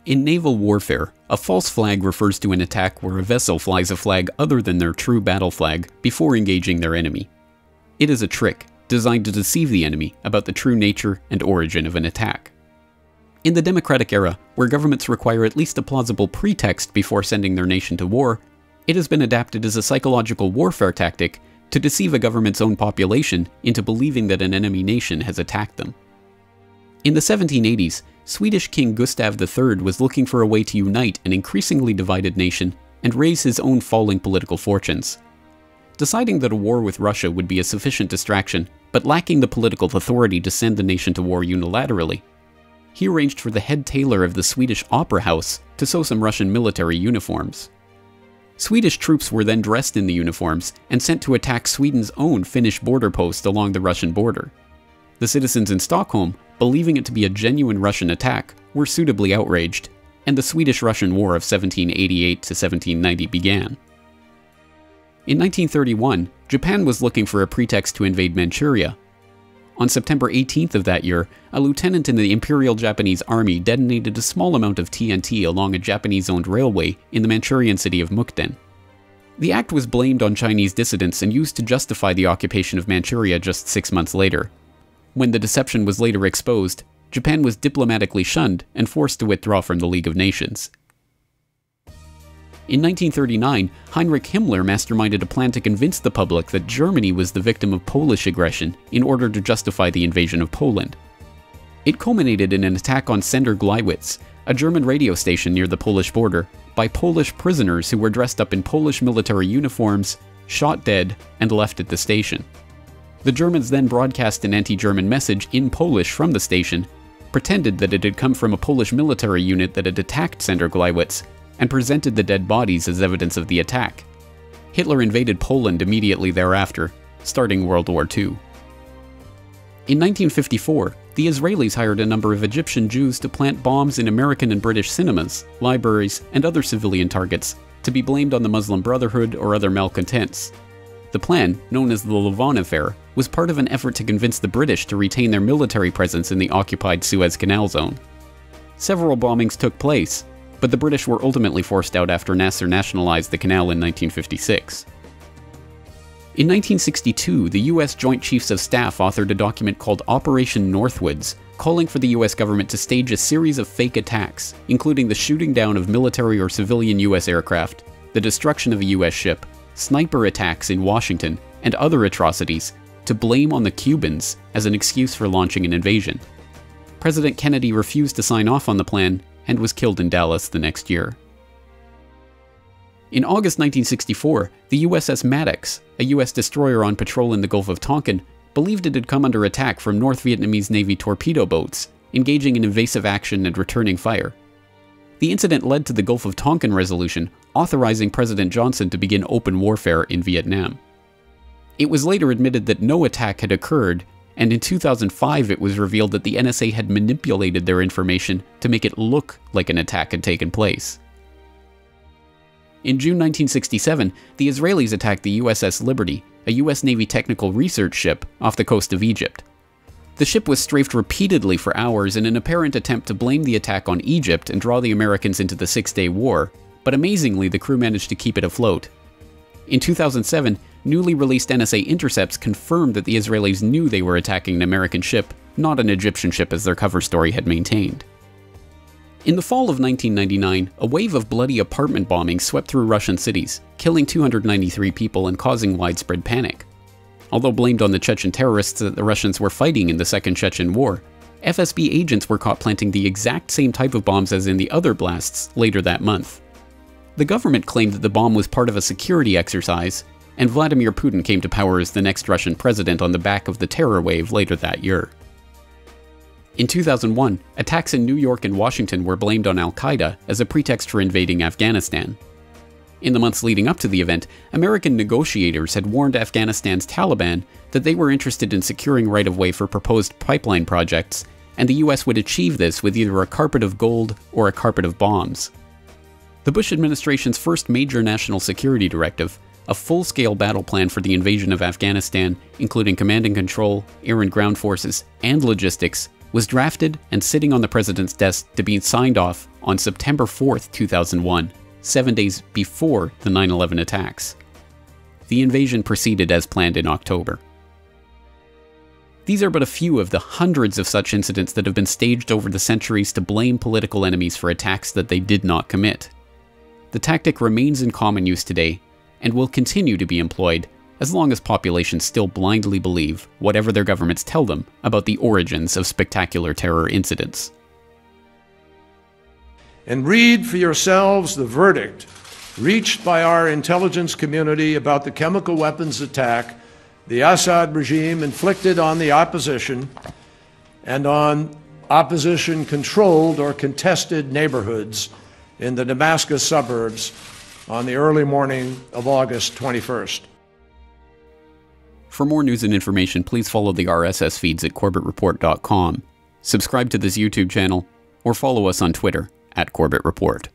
In naval warfare, a false flag refers to an attack where a vessel flies a flag other than their true battle flag before engaging their enemy. It is a trick designed to deceive the enemy about the true nature and origin of an attack. In the democratic era, where governments require at least a plausible pretext before sending their nation to war, it has been adapted as a psychological warfare tactic to deceive a government's own population into believing that an enemy nation has attacked them. In the 1780s, Swedish King Gustav III was looking for a way to unite an increasingly divided nation and raise his own falling political fortunes. Deciding that a war with Russia would be a sufficient distraction, but lacking the political authority to send the nation to war unilaterally, he arranged for the head tailor of the Swedish Opera House to sew some Russian military uniforms. Swedish troops were then dressed in the uniforms and sent to attack Sweden's own Finnish border post along the Russian border. The citizens in Stockholm, believing it to be a genuine Russian attack, were suitably outraged, and the Swedish-Russian War of 1788 to 1790 began. In 1931, Japan was looking for a pretext to invade Manchuria. On September 18th of that year, a lieutenant in the Imperial Japanese Army detonated a small amount of TNT along a Japanese-owned railway in the Manchurian city of Mukden. The act was blamed on Chinese dissidents and used to justify the occupation of Manchuria just 6 months later. When the deception was later exposed, Japan was diplomatically shunned and forced to withdraw from the League of Nations. In 1939, Heinrich Himmler masterminded a plan to convince the public that Germany was the victim of Polish aggression in order to justify the invasion of Poland. It culminated in an attack on Sender Gleiwitz, a German radio station near the Polish border, by Polish prisoners who were dressed up in Polish military uniforms, shot dead, and left at the station. The Germans then broadcast an anti-German message in Polish from the station, pretended that it had come from a Polish military unit that had attacked Sender Gleiwitz, and presented the dead bodies as evidence of the attack. Hitler invaded Poland immediately thereafter, starting World War II. In 1954, the Israelis hired a number of Egyptian Jews to plant bombs in American and British cinemas, libraries, and other civilian targets, to be blamed on the Muslim Brotherhood or other malcontents. The plan, known as the Lavon Affair, was part of an effort to convince the British to retain their military presence in the occupied Suez Canal zone. Several bombings took place, but the British were ultimately forced out after Nasser nationalized the canal in 1956. In 1962, the U.S. Joint Chiefs of Staff authored a document called Operation Northwoods, calling for the U.S. government to stage a series of fake attacks, including the shooting down of military or civilian U.S. aircraft, the destruction of a U.S. ship, sniper attacks in Washington, and other atrocities, to blame on the Cubans as an excuse for launching an invasion. President Kennedy refused to sign off on the plan and was killed in Dallas the next year. In August 1964, the USS Maddox, a U.S. destroyer on patrol in the Gulf of Tonkin, believed it had come under attack from North Vietnamese Navy torpedo boats, engaging in evasive action and returning fire. The incident led to the Gulf of Tonkin Resolution, authorizing President Johnson to begin open warfare in Vietnam. It was later admitted that no attack had occurred, and in 2005 it was revealed that the NSA had manipulated their information to make it look like an attack had taken place. In June 1967, the Israelis attacked the USS Liberty, a US Navy technical research ship off the coast of Egypt. The ship was strafed repeatedly for hours in an apparent attempt to blame the attack on Egypt and draw the Americans into the Six-Day War, but amazingly the crew managed to keep it afloat. In 2007, newly released NSA intercepts confirmed that the Israelis knew they were attacking an American ship, not an Egyptian ship as their cover story had maintained. In the fall of 1999, a wave of bloody apartment bombings swept through Russian cities, killing 293 people and causing widespread panic. Although blamed on the Chechen terrorists that the Russians were fighting in the Second Chechen War, FSB agents were caught planting the exact same type of bombs as in the other blasts later that month. The government claimed that the bomb was part of a security exercise, and Vladimir Putin came to power as the next Russian president on the back of the terror wave later that year. In 2001, attacks in New York and Washington were blamed on Al-Qaeda as a pretext for invading Afghanistan. In the months leading up to the event, American negotiators had warned Afghanistan's Taliban that they were interested in securing right-of-way for proposed pipeline projects, and the US would achieve this with either a carpet of gold or a carpet of bombs. The Bush administration's first major national security directive, a full-scale battle plan for the invasion of Afghanistan, including command and control, air and ground forces, and logistics, was drafted and sitting on the president's desk to be signed off on September 4th, 2001, 7 days before the 9/11 attacks. The invasion proceeded as planned in October. These are but a few of the hundreds of such incidents that have been staged over the centuries to blame political enemies for attacks that they did not commit. The tactic remains in common use today and will continue to be employed as long as populations still blindly believe whatever their governments tell them about the origins of spectacular terror incidents. And read for yourselves the verdict reached by our intelligence community about the chemical weapons attack the Assad regime inflicted on the opposition and on opposition-controlled or contested neighborhoods in the Damascus suburbs on the early morning of August 21st. For more news and information, please follow the RSS feeds at corbettreport.com, subscribe to this YouTube channel, or follow us on Twitter @CorbettReport.